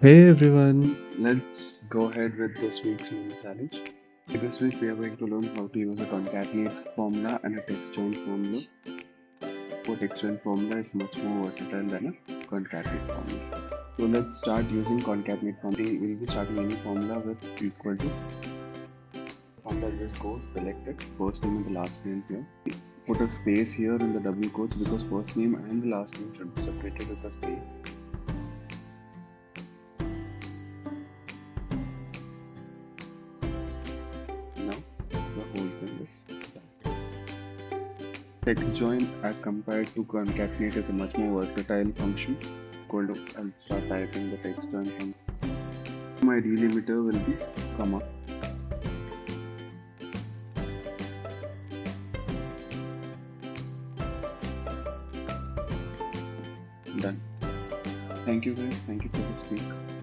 Hey everyone! Let's go ahead with this week's mini challenge. This week we are going to learn how to use a concatenate formula and a text join formula. A text join formula is much more versatile than a concatenate formula. So let's start using concatenate formula. We'll be starting any formula with equal to. Formula just goes selected first name and the last name here. Put a space here in the double quotes because first name and the last name should be separated with a space. Now the whole thing is done. TextJoin as compared to concatenate is a much more versatile function. I'll start typing the TextJoin function. My delimiter will be comma. Done. Thank you guys. Thank you for this week.